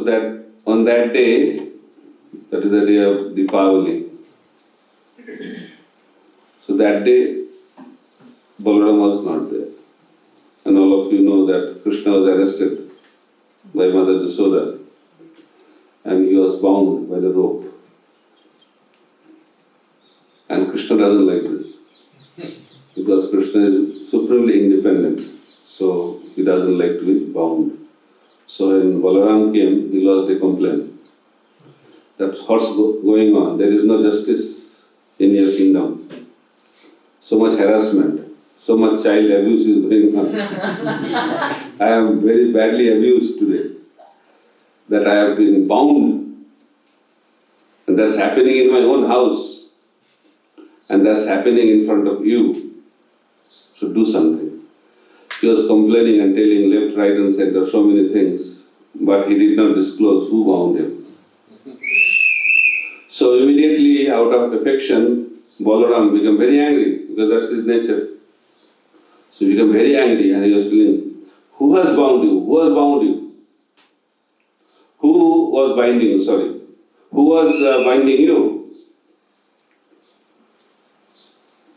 that on that day, that is the day of Deepavali. So that day, Balaram was not there. And all of you know that Krishna was arrested by Mother Jasoda and he was bound by the rope. And Krishna doesn't like this because Krishna is supremely independent, so he doesn't like to be bound. So when Balaram came, he lodged a complaint that what's going on? There is no justice in your kingdom. So much harassment, so much child abuse is going on. I am very badly abused today, that I have been bound. And that's happening in my own house. And that's happening in front of you. So do something. He was complaining and telling left, right and center so many things, but he did not disclose who bound him. So immediately out of affection, Balaram became very angry because that's his nature. So he became very angry and he was telling, who has bound you? Who has bound you? Who was binding you? Sorry. Who was binding you?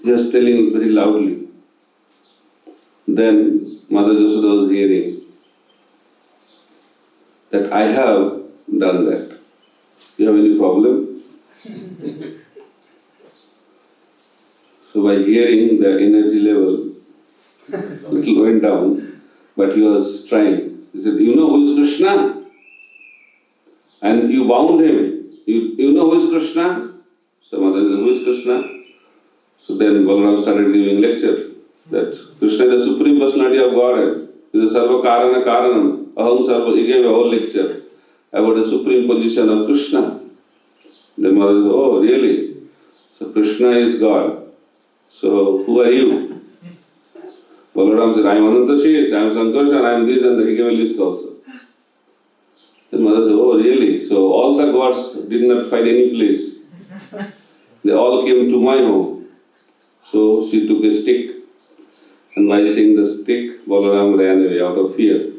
He was telling very loudly. Then Mother Jasoda was hearing that I have done that. You have any problem? So by hearing, the energy level little went down, but he was trying. He said, you know who is Krishna? And you bound him. You know who is Krishna? So Mother said, who is Krishna? So then Balaram started giving lecture that Krishna is the Supreme Personality of Godhead. He is the Sarva Karana Karanam. Aham Sarva. He gave a whole lecture about the supreme position of Krishna. Then Mother said, oh really? So Krishna is God. So who are you? Balaram said, I am Ananta Shesh, I am Sankarshan, I am this and that. He gave a list also. Then Mother said, oh really? So all the gods did not find any place. They all came to my home. So she took a stick, and by seeing the stick, Balaram ran away out of fear.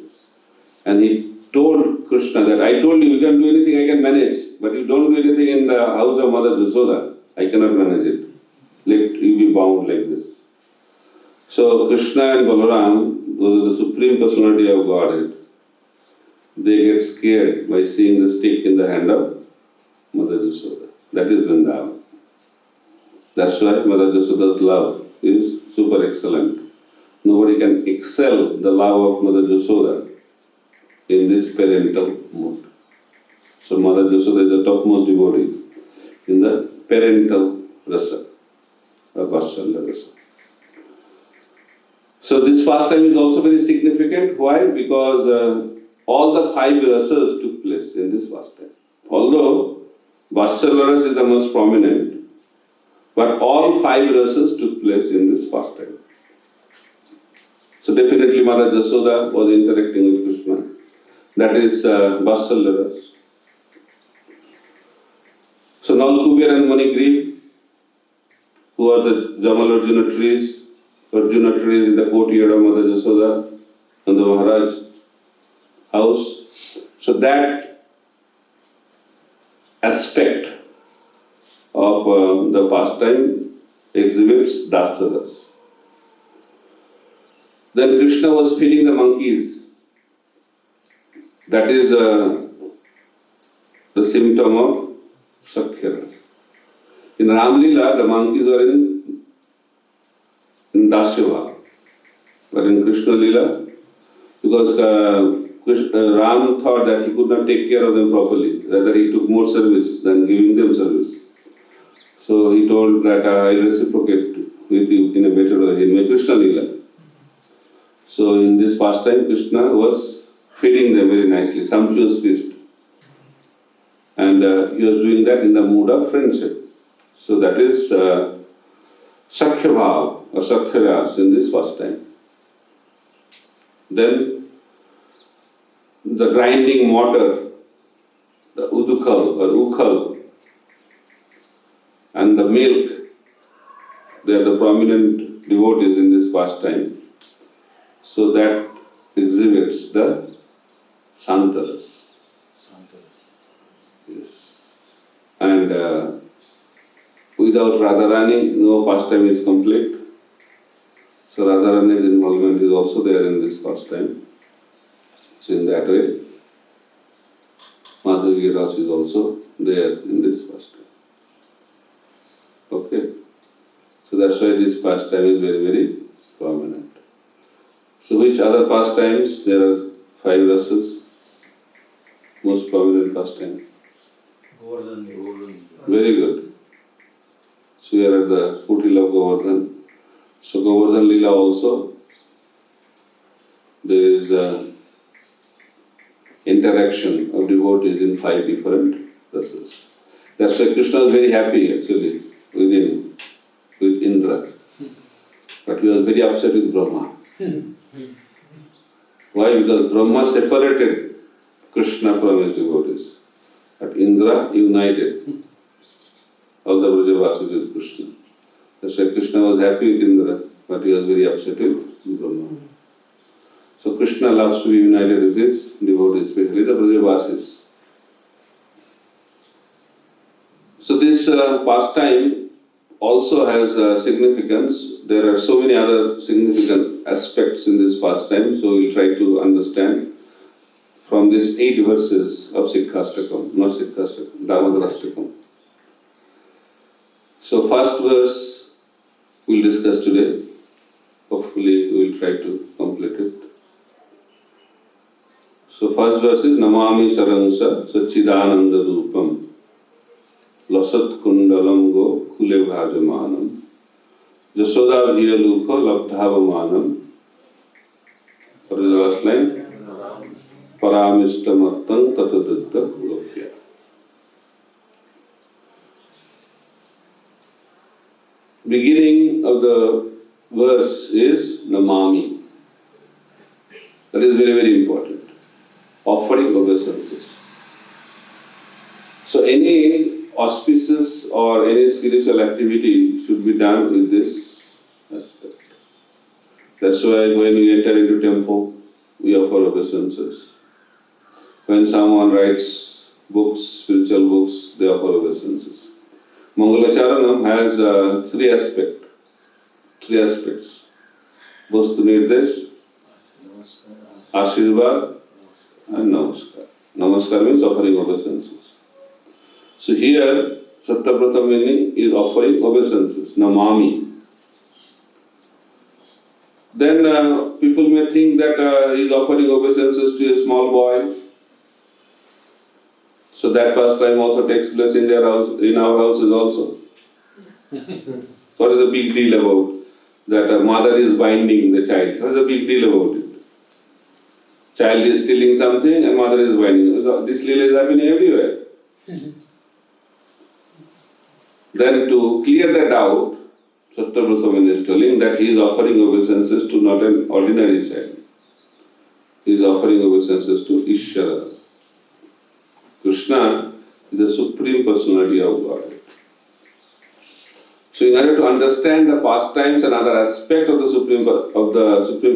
And he told Krishna that, I told you, you can do anything, I can manage, but you don't do anything in the house of Mother Jasoda. I cannot manage it. Let you be bound like this. So Krishna and Balaram, those are the Supreme Personality of Godhead, they get scared by seeing the stick in the hand of Mother Jasoda. That is Vrindavan. That's why Mother Jasoda's love is super excellent. Nobody can excel the love of Mother Jasoda in this parental mode. So Mother Jasoda is the topmost devotee in the parental rasa, or Vatsala rasa. So this pastime is also very significant. Why? Because all the 5 rasas took place in this pastime. Although Vatsala rasa is the most prominent, but all 5 rasas took place in this pastime. So definitely Mother Jasoda was interacting with Krishna. That is Vatsala rasa. So Nalkubir and Manigriv, who are the Jamal Arjuna trees in the courtyard of Mother Jasoda and the Maharaj house. So that aspect of the pastime exhibits Dasaras. Then Krishna was feeding the monkeys. That is the symptom of Sakhya. In Ramlila, the monkeys were in Dasyava. But in Krishna Lila, because Ram thought that he could not take care of them properly, rather he took more service than giving them service. So he told that I will reciprocate with you in a better way in my Krishna Lila. So in this pastime, Krishna was feeding them very nicely, sumptuous feast. And he was doing that in the mood of friendship. So that is Sakhya Bhav or Sakhya in this pastime. Then the grinding mortar, the udukal or ukhal, and the milk, they are the prominent devotees in this pastime. So that exhibits the Santaras. Yes. And without Radharani, no pastime is complete. So Radharani's involvement is also there in this pastime. So in that way, Madhavi Ras is also there in this pastime. Okay? So that's why this pastime is very, very prominent. So which other pastimes? There are 5 rasas. Most prominent pastime. Govardhan. Very good. So we are at the foothills of Govardhan. So Govardhan Lila also, there is a interaction of devotees in 5 different rasas. That's why Krishna was very happy actually with Indra. But he was very upset with Brahma. Why? Because Brahma separated Krishna from his devotees. But Indra united all the Brajavasis with Krishna. That's why Krishna was happy with Indra, but he was very upset with Brahma. So Krishna loves to be united with his devotees, especially the Brajavasis. So this pastime also has significance. There are so many other significant aspects in this pastime, so we'll try to understand from these 8 verses of Astakam, not Astakam, Damodar Astakam. So first verse we'll discuss today. Hopefully we will try to complete it. So first verse is Namami Saransa Sachidananda Rupam Lasat Kundalam Go Kule Bhajamanam Jasoda Vyaluka Labdhavamanam. What is the last line? Paramishtamattang Tatadatta Gopya. Beginning of the verse is Namami. That is very, very important. Offering obeisances. So any auspicious or any spiritual activity should be done with this aspect. That's why when we enter into temple, we offer obeisances. When someone writes books, spiritual books, they offer obeisances. Mangalacharanam has 3 aspects. Vastu Nirdesh, Ashirvad, and Namaskar. Namaskar means offering obeisances. So here, Sattyavrata meaning is offering obeisances, Namami. Then people may think that he is offering obeisances to a small boy. So that pastime also takes place in their house, in our houses also. What is the big deal about that a mother is binding the child? What is the big deal about it? Child is stealing something and mother is binding. So this lila is happening everywhere. Then to clear that doubt, Sattyavrata is telling that he is offering obeisances to not an ordinary child. He is offering obeisances to Ishvara. Krishna is the Supreme Personality of Godhead. So in order to understand the pastimes and other aspects of the Supreme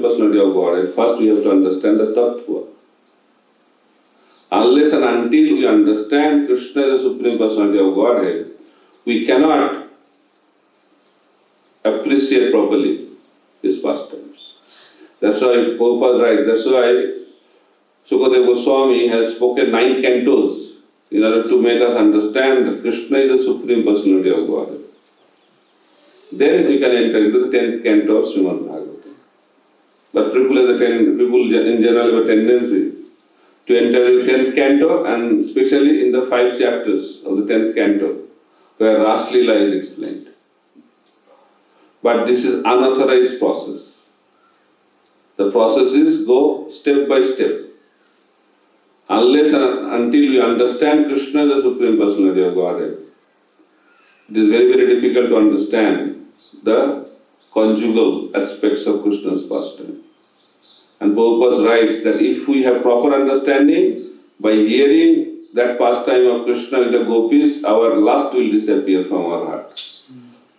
Personality of Godhead, first we have to understand the Tattva. Unless and until we understand Krishna is the Supreme Personality of Godhead, we cannot appreciate properly his pastimes. That's why Prabhupada writes, that's why Sukadeva Goswami has spoken 9 cantos in order to make us understand that Krishna is the Supreme Personality of Godhead. Then we can enter into the 10th canto of Srimad Bhagavatam. But people in general have a tendency to enter in the 10th canto, and especially in the 5 chapters of the 10th canto, where Ras Leela is explained. But this is unauthorized process. The process is go step by step. Unless and until we understand Krishna, the Supreme Personality of Godhead, it is very, very difficult to understand the conjugal aspects of Krishna's pastime. And Prabhupada writes that if we have proper understanding, by hearing that pastime of Krishna with the gopis, our lust will disappear from our heart.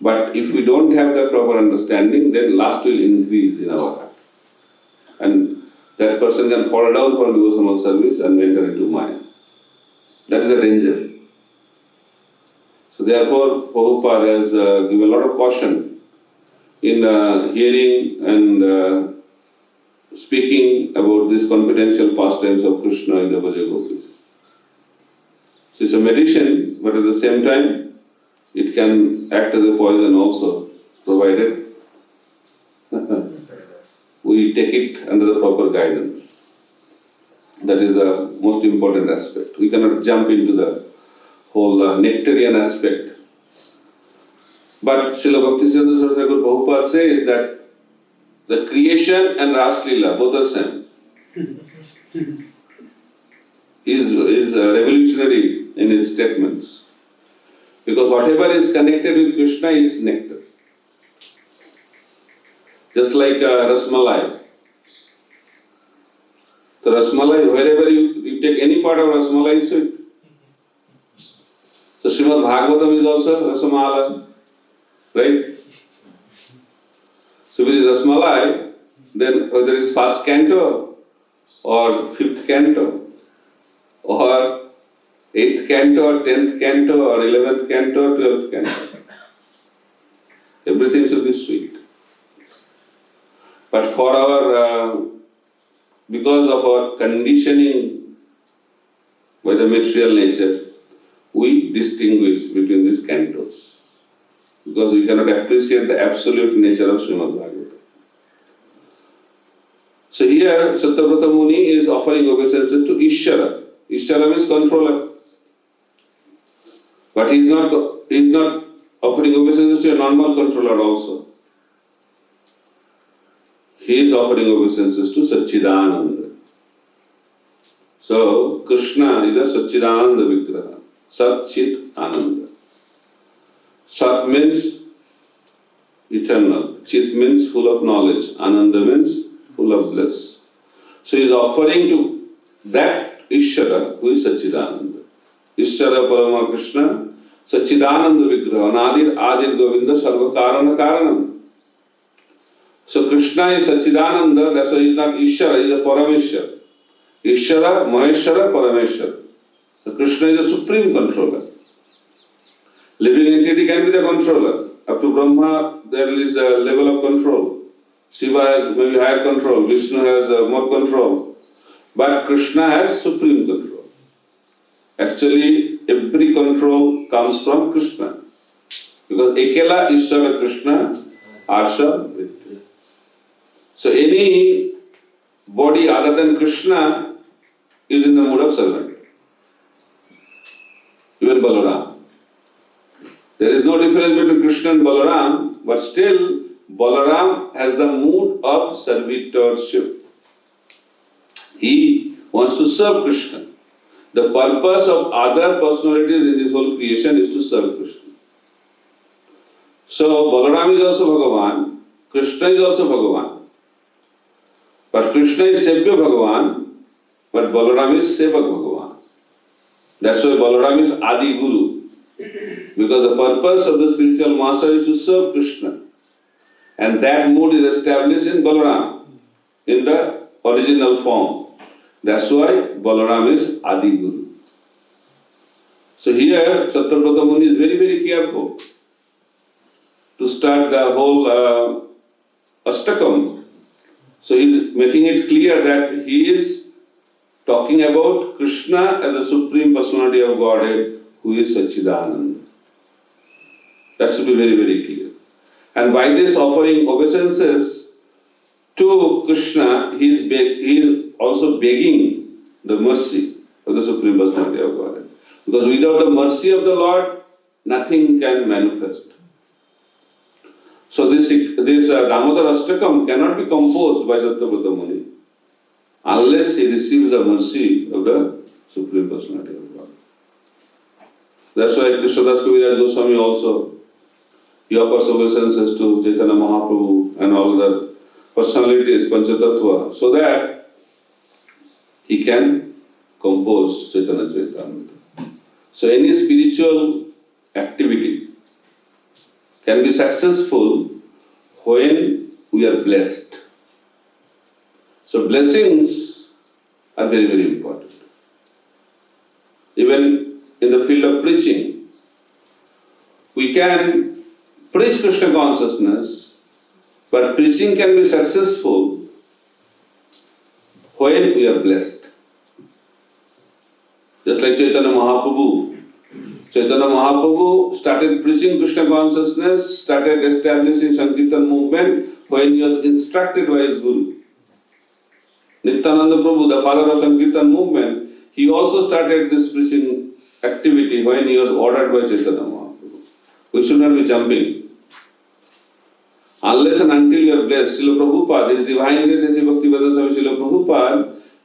But if we don't have that proper understanding, then lust will increase in our heart. And that person can fall down from devotional service and enter into Maya. That is a danger. So therefore, Prabhupada has given a lot of caution in hearing and speaking about these confidential pastimes of Krishna in the Braja Gopis. So it's a medicine, but at the same time, it can act as a poison also, provided we take it under the proper guidance. That is the most important aspect. We cannot jump into the whole nectarian aspect. But Srila Bhaktisiddhanta Saraswati Thakur Prabhupada says that the creation and Ras Leela, both are same. Is revolutionary in his statements. Because whatever is connected with Krishna is nectar. Just like Rasmalai. The Rasmalai, wherever you take any part of Rasmalai is sweet. So Srimad Bhagavatam is also Rasamala, right? So if it is Rasmalai, then whether it is first canto or fifth canto or eighth canto or 10th canto or 11th canto or 12th canto, everything should be sweet. But for our, because of our conditioning by the material nature, we distinguish between these cantos. Because we cannot appreciate the absolute nature of Srimad Bhagavatam. So here, Satyavrata Muni is offering obeisances to Ishvara. Ishvara means controller. But he is not offering obeisances to a normal controller also. He is offering obeisances to Satchidananda. So, Krishna is a Satchidananda Vigraha. Sat Chit Ananda. Sat means eternal. Chit means full of knowledge. Ananda means full of bliss. So he is offering to that Ishvara who is Satchidananda. Ishvara Parama Krishna Satchidananda Vigraha. Anadir Adir Govinda Sarva Karana Karanam. So Krishna is Satchidananda, that's why he is not Ishvara, he is a Parameshwar. Ishvara, Maheshwara, Parameshwar. So Krishna is a supreme controller. Living entity can be the controller. Up to Brahma, there is the level of control. Shiva has maybe higher control, Vishnu has more control. But Krishna has supreme control. Actually, every control comes from Krishna. Because Ekela Ishvara Krishna, Arsha Vritti. So any body other than Krishna is in the mood of surrender. Even Balaram. There is no difference between Krishna and Balaram, but still Balaram has the mood of servitorship. He wants to serve Krishna. The purpose of other personalities in this whole creation is to serve Krishna. So Balaram is also Bhagavan, Krishna is also Bhagavan. But Krishna is Sevya Bhagavan, but Balaram is Sevak Bhagavan. That's why Balaram is Adi Guru. Because the purpose of the spiritual master is to serve Krishna. And that mood is established in Balaram, in the original form. That's why Balaram is Adi Guru. So here, Satyavrata Muni is very, very careful to start the whole Astakam. So he is making it clear that he is talking about Krishna as the Supreme Personality of Godhead who is Satchidananda. That should be very, very clear. And by this offering obeisances to Krishna, he is also begging the mercy of the Supreme Personality of Godhead. Because without the mercy of the Lord, nothing can manifest. So this Damodar Astakam cannot be composed by Satyavrata Muni unless he receives the mercy of the Supreme Personality of God. That's why Krishnadas Kaviraj Goswami also, he offers obeisances to Chaitanya Mahaprabhu and all the personalities, Panchatattva, so that he can compose Chaitanya Charitamrita. So any spiritual activity can be successful when we are blessed. So blessings are very, very important. Even in the field of preaching, we can preach Krishna consciousness, but preaching can be successful when we are blessed. Just like Chaitanya Mahaprabhu. Chaitanya Mahaprabhu started preaching Krishna consciousness, started establishing Sankirtan movement when he was instructed by his Guru. Nityananda Prabhu, the father of Sankirtan movement, he also started this preaching activity when he was ordered by Chaitanya Mahaprabhu. We should not be jumping. Unless and until you are blessed, Srila Prabhupada, His Divine Grace A.C. Bhaktivedanta Swami Srila Prabhupada,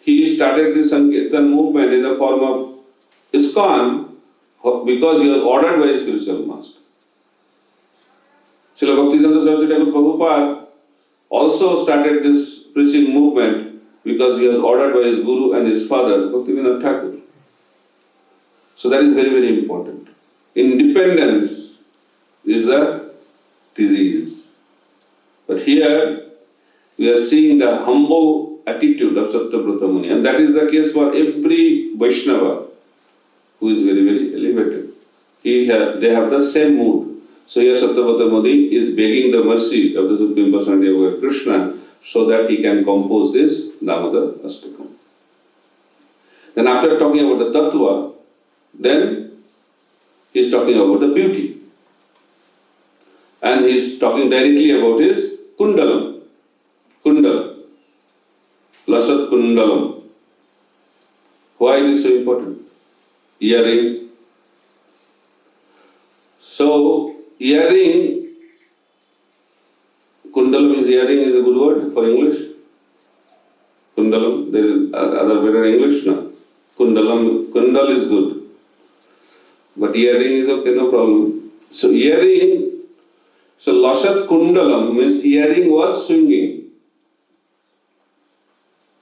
he started this Sankirtan movement in the form of ISKCON because he was ordered by his spiritual master. Srila Bhaktivedanta Swami Srila Prabhupada also started this preaching movement because he was ordered by his guru and his father, Bhaktivinoda Thakur. So that is very, very important. Independence is a disease. But here we are seeing the humble attitude of Satyavrata Muni, and that is the case for every Vaishnava who is very, very elevated. They have the same mood. So here Satyavrata Muni is begging the mercy of the Supreme Personality of Godhead Krishna so that he can compose this Damodar Astakam. Then after talking about the Tattva, then he is talking about the beauty. And he is talking directly about his Kundalam. Kundala. Lasat Kundalam. Why it is so important? Earring. So, earring, Kundalam is earring is a good word for English. Kundalam, there is other better English now. Kundalam, Kundal is good. But earring is okay, no problem. So earring, so Lasat Kundalam means earring was swinging,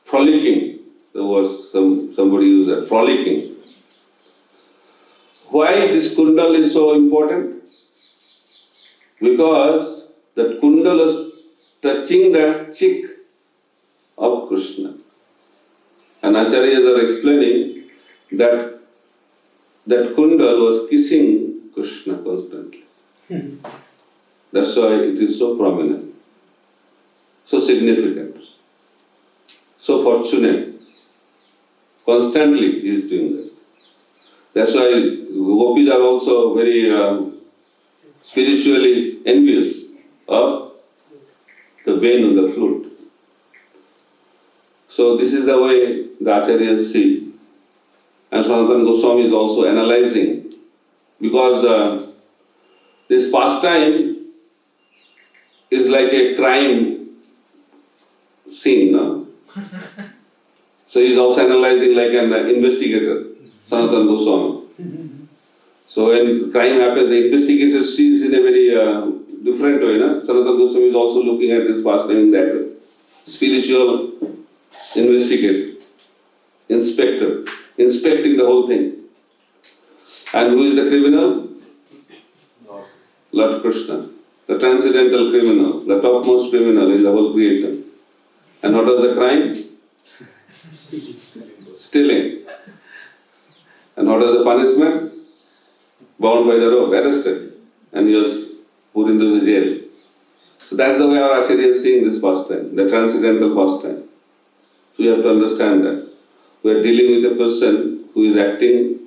frolicking. There was somebody used that, frolicking. Why this Kundal is so important? Because that Kundal was touching the cheek of Krishna. And acharyas are explaining that Kundal was kissing Krishna constantly. That's why it is so prominent, so significant, so fortunate. Constantly he is doing that. That's why gopis are also very spiritually envious of the vein on the flute. So this is the way the acharyas see. And Sanatana Goswami is also analyzing, because this pastime is like a crime scene, no? So he is also analyzing like an investigator, Sanatana Goswami. So when crime happens, the investigator sees in a very different way, no? Sanatana Goswami is also looking at this pastime in that way. Spiritual investigator, inspector, inspecting the whole thing. And who is the criminal? Lord Krishna, the transcendental criminal, the topmost criminal in the whole creation. And what was the crime? Stealing. And what was the punishment? Bound by the rope, arrested. And he was put into the jail. So that's the way our acharyas is seeing this pastime, the transcendental pastime. So you have to understand that. We are dealing with a person who is acting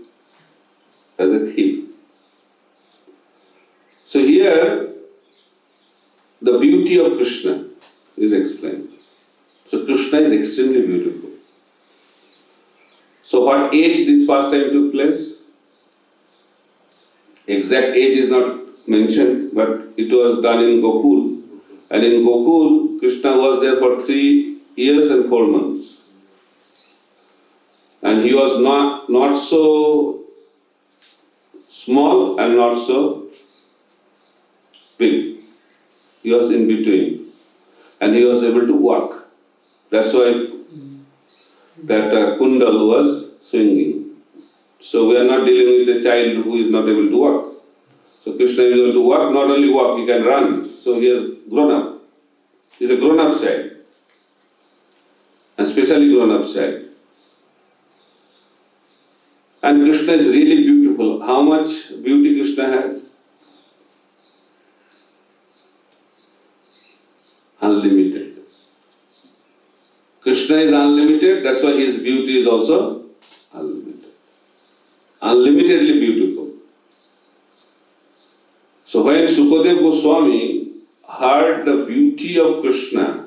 as a thief. So here, the beauty of Krishna is explained. So Krishna is extremely beautiful. So what age this pastime took place? Exact age is not mentioned, but it was done in Gokul. And in Gokul, Krishna was there for 3 years and 4 months. And he was not so small and not so big. He was in between. And he was able to walk. That's why that Kundal was swinging. So we are not dealing with a child who is not able to walk. So Krishna is able to walk, not only walk, he can run. So he has grown up. He is a grown up child. And especially grown up child. And Krishna is really beautiful. How much beauty Krishna has? Unlimited. Krishna is unlimited, that's why his beauty is also unlimited. Unlimitedly beautiful. So when Sukadeva Goswami heard the beauty of Krishna,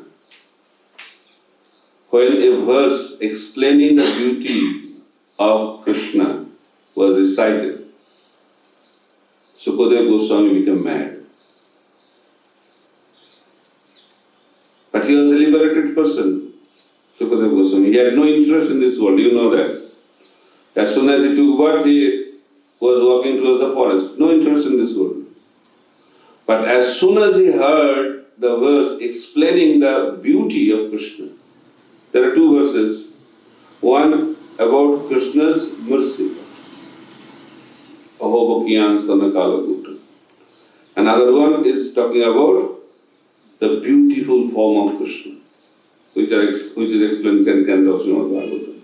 when a verse explaining the beauty of Krishna was recited, Sukadeva Goswami became mad. But he was a liberated person, Sukadeva Goswami. He had no interest in this world, you know that. As soon as he took birth, he was walking towards the forest. No interest in this world. But as soon as he heard the verse explaining the beauty of Krishna, there are two verses. One about Krishna's mercy. Another one is talking about the beautiful form of Krishna, which is explained in 10 canto of Srimad Bhagavatam.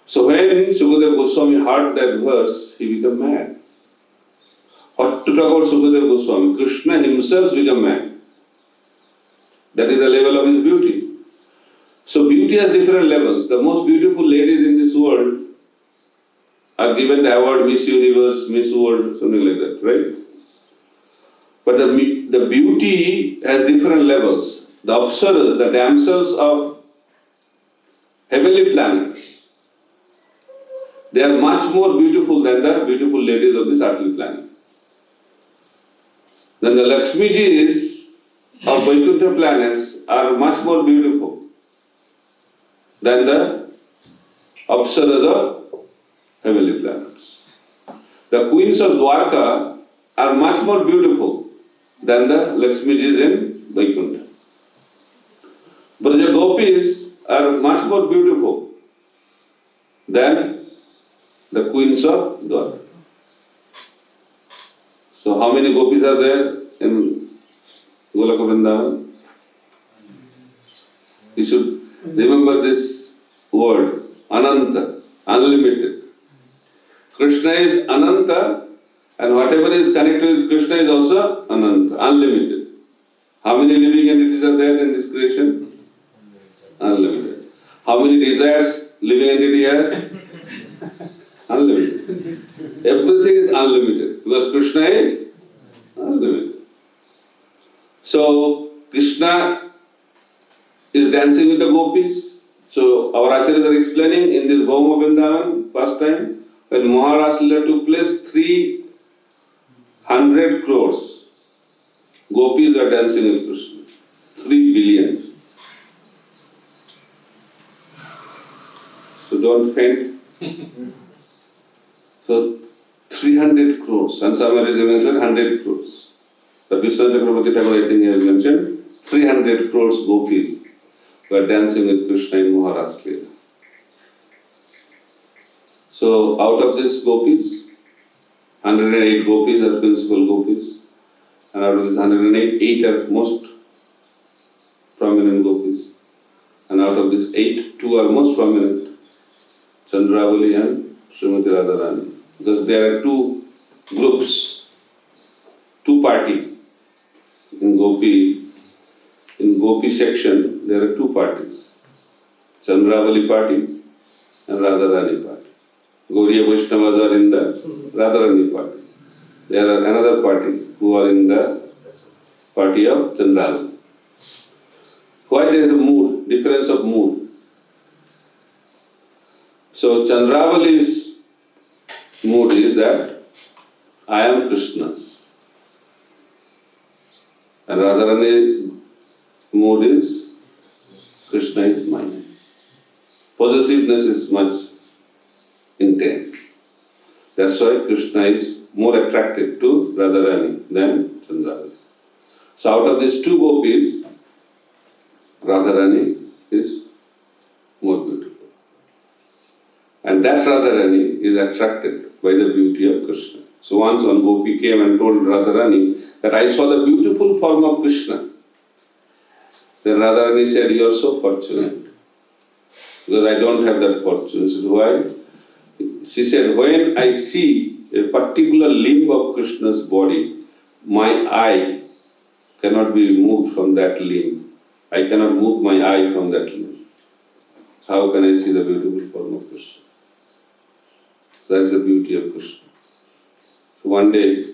So when Sukadeva Goswami heard that verse, he became mad. What to talk about Sukadeva Goswami? Krishna himself became mad. That is the level of his beauty. So beauty has different levels. The most beautiful ladies in this world are given the award Miss Universe, Miss World, something like that, right? But the beauty has different levels. The apsaras, the damsels of heavenly planets, they are much more beautiful than the beautiful ladies of this earthly planet. Then the Lakshmijis of Vaikuntha planets are much more beautiful than the apsaras of heavenly planets. The queens of Dwarka are much more beautiful than the Lakshmijis in Vaikuntha. Braja Gopis are much more beautiful than the queens of Dwarka. So how many gopis are there in Golaka Vrindavan? You should remember this word, Ananta, unlimited. Krishna is Ananta, and whatever is connected with Krishna is also Ananta, unlimited. How many living entities are there in this creation? Unlimited. How many desires living entity has? Unlimited. Everything is unlimited because Krishna is unlimited. So Krishna is dancing with the gopis. So our acharyas are explaining in this Bhauma Vrindavan, first time, when Maharaj Leela took place, 300 crores gopis are dancing with Krishna. 3 billion. So don't faint. So 300 crores, and somewhere is mentioned 100 crores. The Vishnu Chakravarti Thakur, I think, he has mentioned 300 crores gopis were dancing with Krishna in Maharaj Leela. So out of these gopis, 108 gopis are principal gopis, and out of these 108, 8 are most prominent gopis, and out of these 8, 2 are most prominent, Chandravali and Srimati Radharani. Because there are two groups, two parties. In Gopi section, there are two parties. Chandravali party and Radharani party. Gaudiya Vaisnavas are in the Radharani party. There are another party who are in the party of Chandravali. Why there is a mood, difference of mood? So Chandravali's mood is that I am Krishna. And Radharani's mood is Krishna is mine. Possessiveness is much intense. That's why Krishna is more attractive to Radharani than Chandravali. So out of these two gopis, Radharani is more beautiful. And that Radharani is attracted by the beauty of Krishna. So once one gopi came and told Radharani that I saw the beautiful form of Krishna. Then Radharani said, you are so fortunate. Because I don't have that fortune. He said, why? she said, when I see a particular limb of Krishna's body, my eye cannot be moved from that limb. I cannot move my eye from that limb. How can I see the beautiful form of Krishna? So that is the beauty of Krishna. So one day,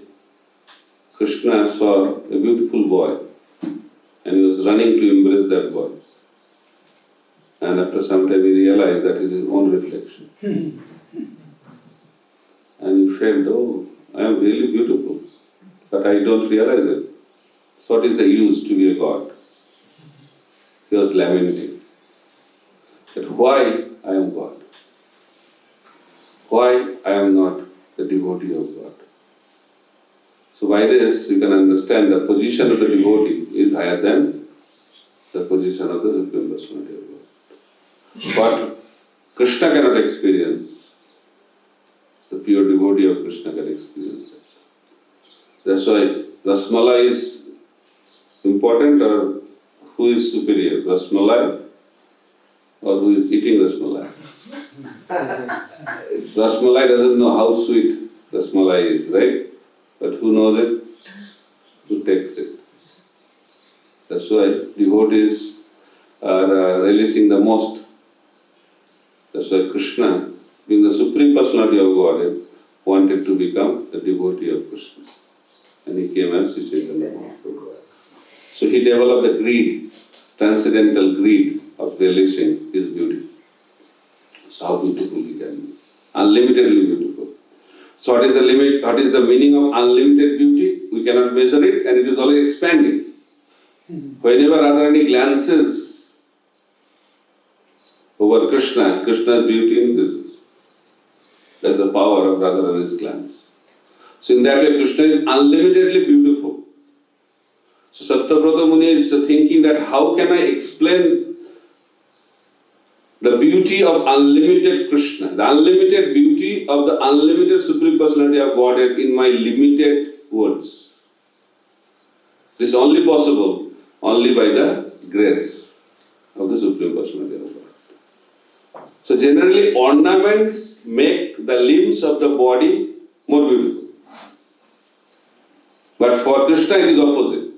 Krishna saw a beautiful boy and he was running to embrace that boy. And after some time he realized that is his own reflection. And he felt, oh, I am really beautiful, but I don't realize it. So what is the use to be a god? He was lamenting that why I am God? Why I am not the devotee of God? So by this you can understand the position of the devotee is higher than the position of the Supreme Personality of God. But Krishna cannot experience. The pure devotee of Krishna can experience it. That's why Rasmalai is important, or who is superior? Rasmalai or who is eating Rasmalai? Rasmalai doesn't know how sweet Rasmalai is, right? But who knows it? Who takes it? That's why devotees are relishing the most. That's why Krishna, being the Supreme Personality of Godhead, wanted to become the devotee of Krishna. And he came as Sri Chaitanya Mahaprabhu. So he developed the greed, transcendental greed of relishing his beauty. So how beautiful he can be. Unlimitedly beautiful. So what is the limit? What is the meaning of unlimited beauty? We cannot measure it, and it is always expanding. Whenever Radharani glances over Krishna, Krishna's beauty increases. That is the power of Radharani's glance. So in that way, Krishna is unlimitedly beautiful. So Satyavrata Muni is thinking that how can I explain the beauty of unlimited Krishna, the unlimited beauty of the unlimited Supreme Personality of Godhead in my limited words. This is only possible only by the grace of the Supreme Personality of Godhead. So generally ornaments make the limbs of the body more beautiful. But for Krishna it is opposite.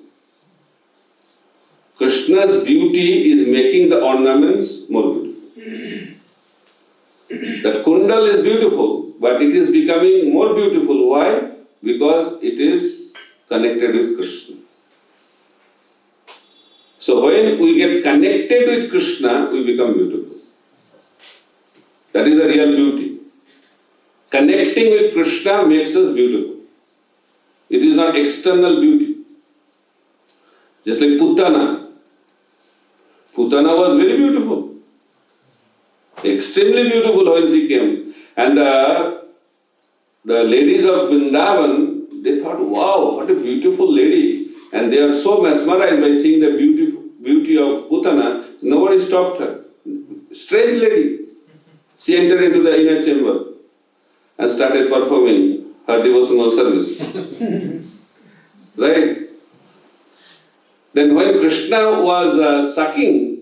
Krishna's beauty is making the ornaments more beautiful. The kundal is beautiful, but it is becoming more beautiful. Why? Because it is connected with Krishna. So when we get connected with Krishna, we become beautiful. That is the real beauty. Connecting with Krishna makes us beautiful. It is not external beauty. Just like Putana. Putana was very beautiful. Extremely beautiful when she came. And the ladies of Vrindavan, they thought, wow, what a beautiful lady. And they are so mesmerized by seeing the beauty of Putana, nobody stopped her. Strange lady. She entered into the inner chamber and started performing her devotional service. Right? Then when Krishna was sucking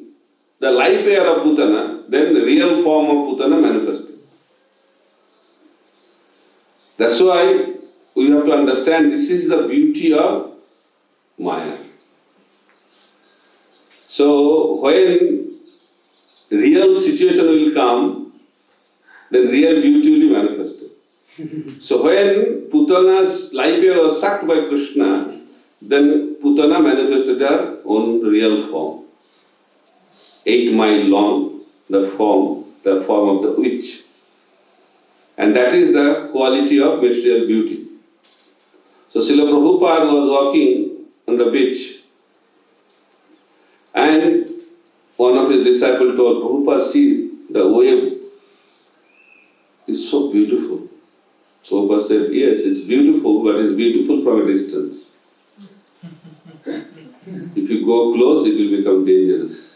the life air of Putana, then the real form of Putana manifested. That's why we have to understand this is the beauty of Maya. So when real situation will come, then real beauty will be manifested. So when Putana's life air was sucked by Krishna, then Putana manifested her own real form. 8 miles long, the form of the witch. And that is the quality of material beauty. So Srila Prabhupada was walking on the beach, and one of his disciples told Prabhupada, see, the wave is so beautiful. Prabhupada said, yes, it's beautiful, but it's beautiful from a distance. If you go close, it will become dangerous.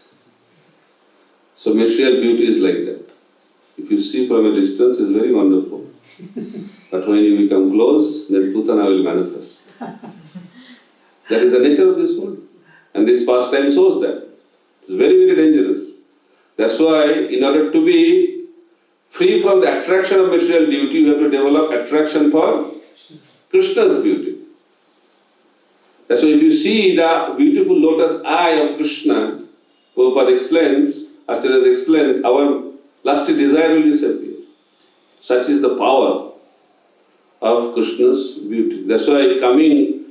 So material beauty is like that. If you see from a distance, it's very wonderful. But when you become close, then Putana will manifest. That is the nature of this world. And this pastime shows that. It's very, very dangerous. That's why, in order to be free from the attraction of material beauty, you have to develop attraction for Krishna's beauty. That's why if you see the beautiful lotus eye of Krishna, Prabhupada explains, acharyas explain, our lusty desire will disappear. Such is the power of Krishna's beauty. That's why coming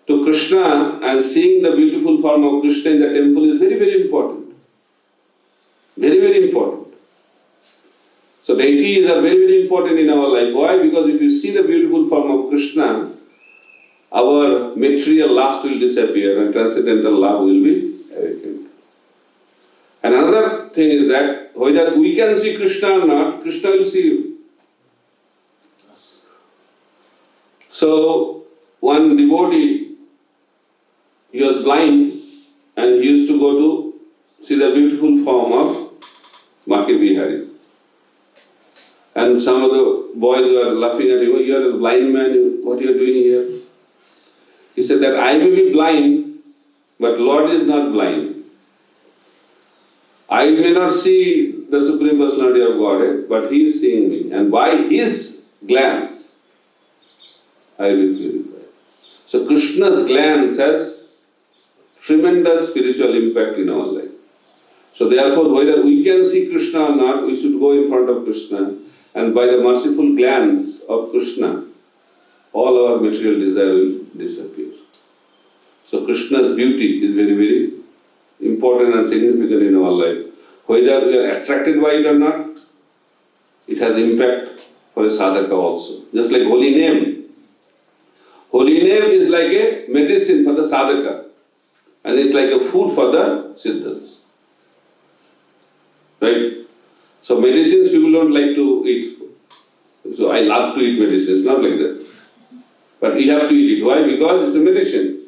to Krishna and seeing the beautiful form of Krishna in the temple is very, very important. Very, very important. So deities are very, very important in our life. Why? Because if you see the beautiful form of Krishna, our material lust will disappear and transcendental love will be awakened. And another thing is that whether we can see Krishna or not, Krishna will see you. So one devotee, he was blind and he used to go to see the beautiful form of Bhakti Bihari. And some of the boys were laughing at him, you are a blind man, what you are doing here? He said that I may be blind, but Lord is not blind. I may not see the Supreme Personality of Godhead, but He is seeing me. And by His glance, I will purify. So Krishna's glance has tremendous spiritual impact in our life. So therefore, whether we can see Krishna or not, we should go in front of Krishna. And by the merciful glance of Krishna, all our material desire will disappear. So Krishna's beauty is very, very important and significant in our life. Whether we are attracted by it or not, it has impact for a sadhaka also. Just like holy name. Holy name is like a medicine for the sadhaka. And it's like a food for the siddhas. Right? So medicines people don't like to eat. So I love to eat medicines, not like that. But you have to eat it. Why? Because it's a medicine.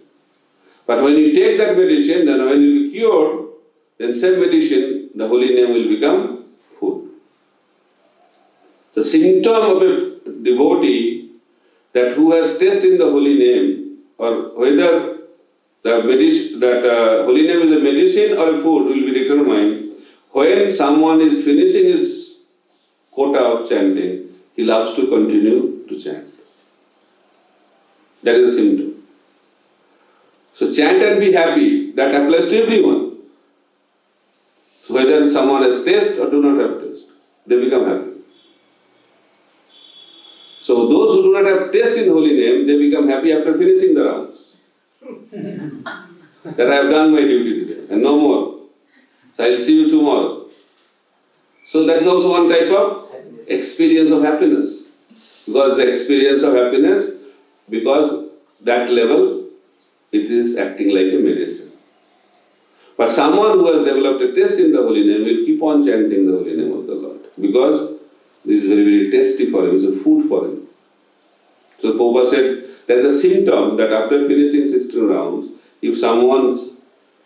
But when you take that medicine, then when you be cured, then same medicine, the holy name will become food. The symptom of a devotee that who has taste in the holy name, or whether the holy name is a medicine or a food will be determined when someone is finishing his quota of chanting, he loves to continue to chant. That is a symptom. So chant and be happy, that applies to everyone. Whether someone has taste or do not have taste, they become happy. So those who do not have taste in holy name, they become happy after finishing the rounds. That I have done my duty today and no more. So I will see you tomorrow. So that is also one type of experience of happiness. Because the experience of happiness, because that level, it is acting like a medicine. But someone who has developed a taste in the holy name will keep on chanting the holy name of the Lord. Because this is very, very tasty for him, it's a food for him. So Prabhupada said, there is a symptom that after finishing 16 rounds, if someone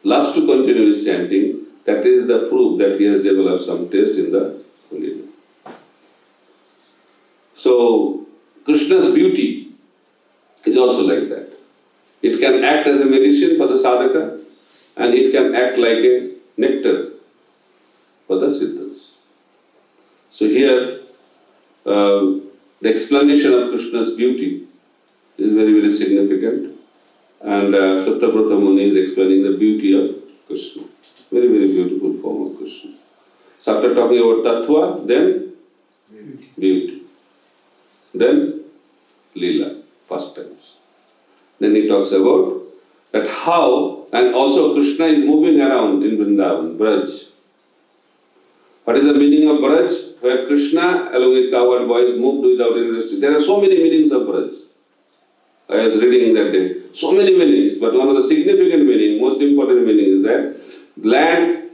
loves to continue his chanting, that is the proof that he has developed some taste in the holy name. So Krishna's beauty is also like that. It can act as a medicine for the sadhaka and it can act like a nectar for the siddhas. So here, the explanation of Krishna's beauty is very, very significant. And Sattavrata Muni is explaining the beauty of Krishna. Very, very beautiful form of Krishna. So after talking about tattva, then beauty. Then lila, pastimes. Then he talks about that how, and also Krishna is moving around in Vrindavan, Braj. What is the meaning of Braj? Where Krishna, along with cowherd boys, moved without any restriction. There are so many meanings of Braj. I was reading that day. So many meanings, but one of the significant meaning, most important meaning is that land,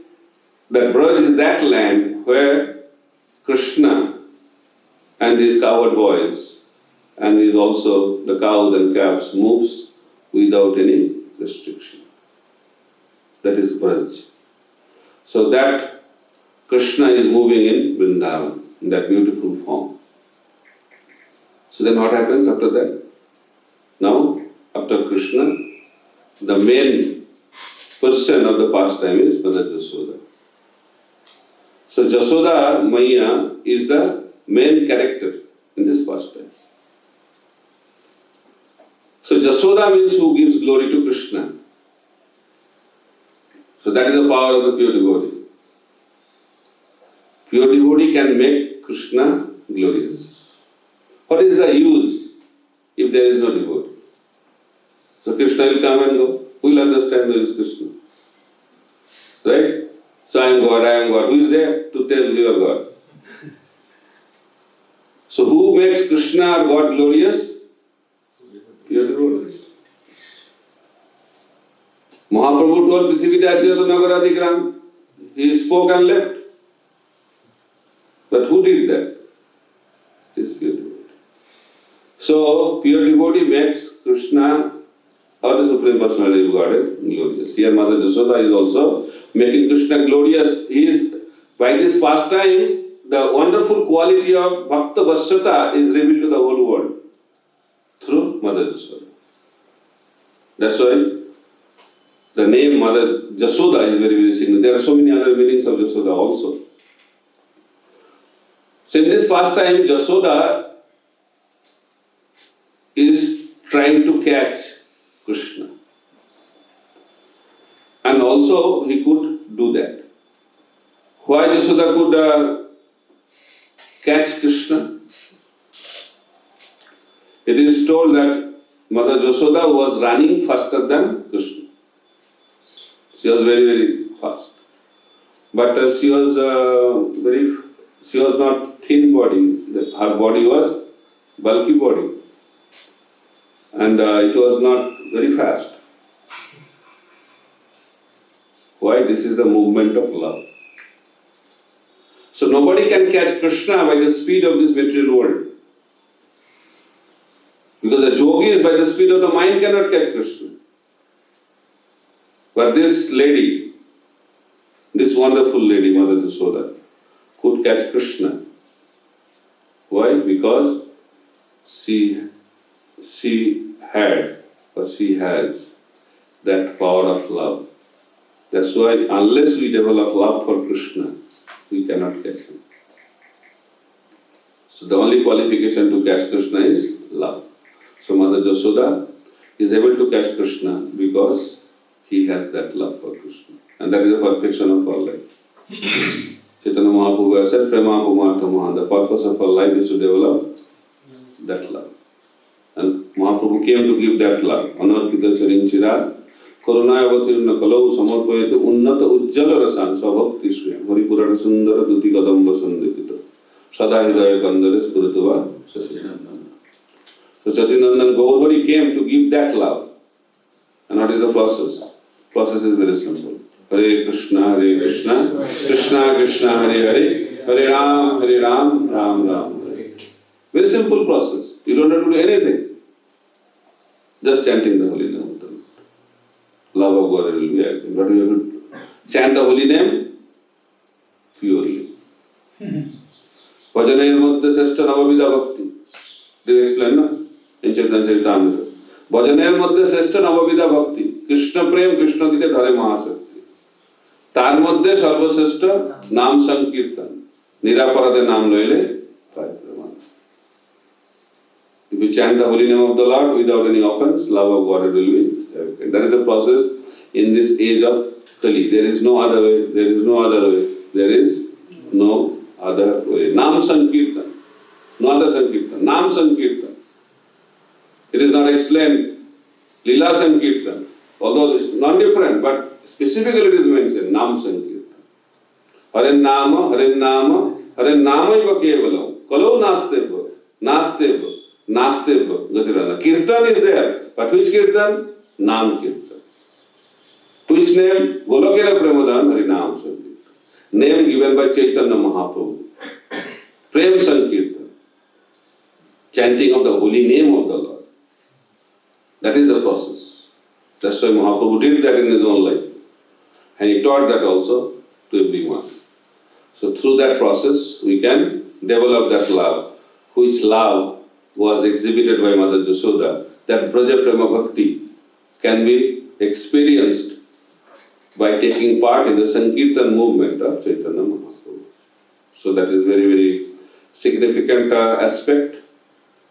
that Braj is that land where Krishna and his cowherd boys and is also the cows and calves moves without any restriction. That is Braj. So that Krishna is moving in Vrindavan, in that beautiful form. So then what happens after that? Now, after Krishna, the main person of the pastime is Mother Jasoda. So Jasoda Maya is the main character in this pastime. So Jasoda means who gives glory to Krishna. So that is the power of the pure devotee. Pure devotee can make Krishna glorious. What is the use if there is no devotee? So Krishna will come and go. Who will understand who is Krishna? Right? So I am God, I am God. Who is there to tell you are God? So who makes Krishna or God glorious? Pure devotees. Mahaprabhu told Prithivide Achyato Nagaradigram. He spoke and left. But who did that? This pure devotee. So pure devotee makes Krishna or the Supreme Personality of Godhead glorious. Here Mother Jasoda is also making Krishna glorious. He is, by this pastime, the wonderful quality of Bhakta Vasyata is revealed to the whole world through Mother Jasoda. That's why the name Mother Jasoda is very, very significant. There are so many other meanings of Jasoda also. So in this pastime, Jasoda is trying to catch Krishna. And also he could do that. Why Jasoda could catch Krishna? It is told that Mother Jasoda was running faster than Krishna. She was very, very fast. But she was not thin body. Her body was bulky body. And it was not very fast. Why? This is the movement of love. So nobody can catch Krishna by the speed of this material world. Because the yogis by the speed of the mind cannot catch Krishna. But this lady, this wonderful lady, Mother Jasoda, could catch Krishna. Why? Because she had or she has that power of love. That's why unless we develop love for Krishna, we cannot catch him. So the only qualification to catch Krishna is love. So Mother Jasoda is able to catch Krishna because he has that love for Krishna. And that is the perfection of our life. Chaitanya Mahaprabhu said, Prema Pumartha, the purpose of our life is to develop that love. And Mahaprabhu came to give that love. Anarpita Charinchira, Korunaya Vatirna Kalau Samarpayetu Unnata Ujjala Rasan Sabhakti Shriyam Haripurata Sundara Duti Kadamba Sandipita Sadahidaya Kandare Spurituva Sacinandana. So Sacinandana Govardhan came to give that love. And what is the process? Process is very simple. Hare Krishna, Krishna Krishna, Hare Hare, Hare Ram, Ram Ram. Very simple process. You don't have to do anything. Just chanting the holy name of the Lord. Love of God will be acting. But you have to chant the holy name purely. Bhajaner Madhya Seshta Navavidha Bhakti. They explain, no? In Chaitanya Charitamrita. Bhajaner Madhya Seshta Navavidha Bhakti. Krishna Prem, Krishna Dite Dhare Mahasakti. তার মধ্যে সর্বশ্রেষ্ঠ নাম সংকীর্তন নিরাপরাধে নাম লইলে পায় প্রমাণ. If you chant the holy name of the Lord without any offense, love of God will be evident. That is the process in this age of Kali. There is no other way. There is no other way. There is no other way. Nam Sankirtan. No other Sankirtan. Nam Sankirtan. It is not explained. Lila Sankirtan. Although it's not different, but specifically it is mentioned. Nam Sankirtan. Hare Nama, Hare Nama, Hare Nama iva kevalam. Kalau nasteva. Nasteva. Nasteva. Gatirana. Kirtan is there. But which Kirtan? Nam Kirtan. Which name? Golokera Premadan Harinam Sankirtan. Name given by Chaitanya Mahaprabhu. Prem Sankirtan. Chanting of the holy name of the Lord. That is the process. That's why Mahaprabhu did that in his own life. And he taught that also to everyone. So through that process, we can develop that love, which love was exhibited by Mother Jasoda. That Braja Prema Bhakti can be experienced by taking part in the Sankirtan movement of Chaitanya Mahaprabhu. So that is very, very significant aspect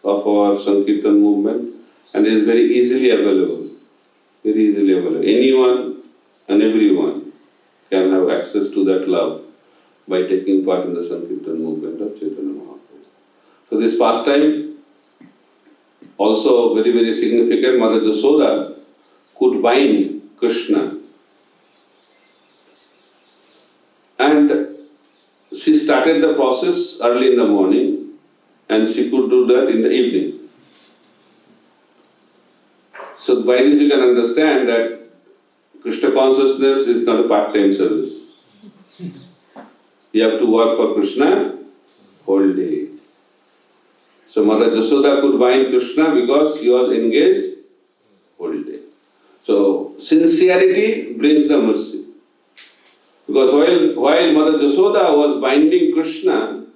of our Sankirtan movement, and is very easily available. Very easily available. Anyone and everyone can have access to that love by taking part in the Sankirtan movement of Chaitanya Mahaprabhu. So this pastime, also very, very significant. Mother Jasoda could bind Krishna, and she started the process early in the morning, and she could do that in the evening. So by this you can understand that Krishna consciousness is not a part-time service. You have to work for Krishna whole day. So Mother Jasoda could bind Krishna because she was engaged whole day. So sincerity brings the mercy. Because while Mother Jasoda was binding Krishna,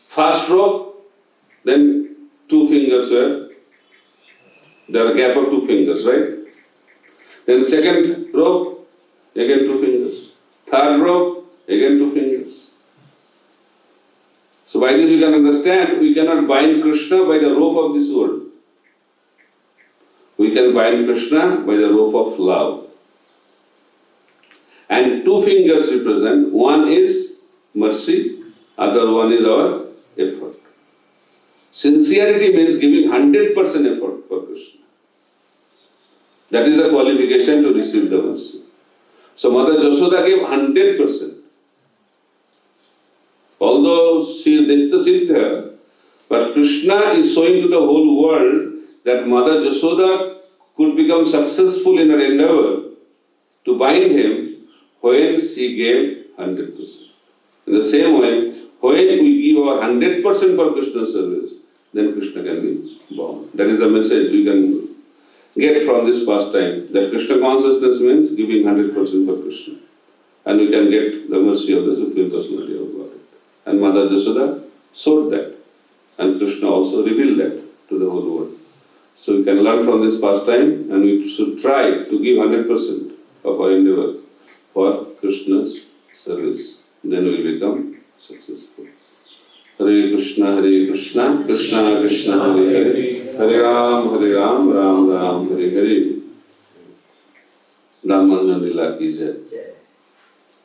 first rope, then 2 fingers were, there are a gap of 2 fingers, right? Then second rope, again 2 fingers. Third rope, again 2 fingers. So by this you can understand, we cannot bind Krishna by the rope of this world. We can bind Krishna by the rope of love. And 2 fingers represent, one is mercy, other one is our effort. Sincerity means giving 100% effort for Krishna. That is the qualification to receive the mercy. So Mother Jasoda gave 100%. Although she is Nitya Siddha, but Krishna is showing to the whole world that Mother Jasoda could become successful in her endeavor to bind him when she gave 100%. In the same way, when we give our 100% for Krishna's service, then Krishna can be born. That is the message we can get from this pastime, that Krishna consciousness means giving 100% for Krishna. And we can get the mercy of the Supreme Personality of God. And Mother Jasoda showed that. And Krishna also revealed that to the whole world. So we can learn from this pastime, and we should try to give 100% of our endeavor for Krishna's service. Then we will become successful. Hare Krishna, Krishna Krishna, Hare Hare, Hare Ram, Ram Ram, Hare Hare. Damodar's Leela ki jai.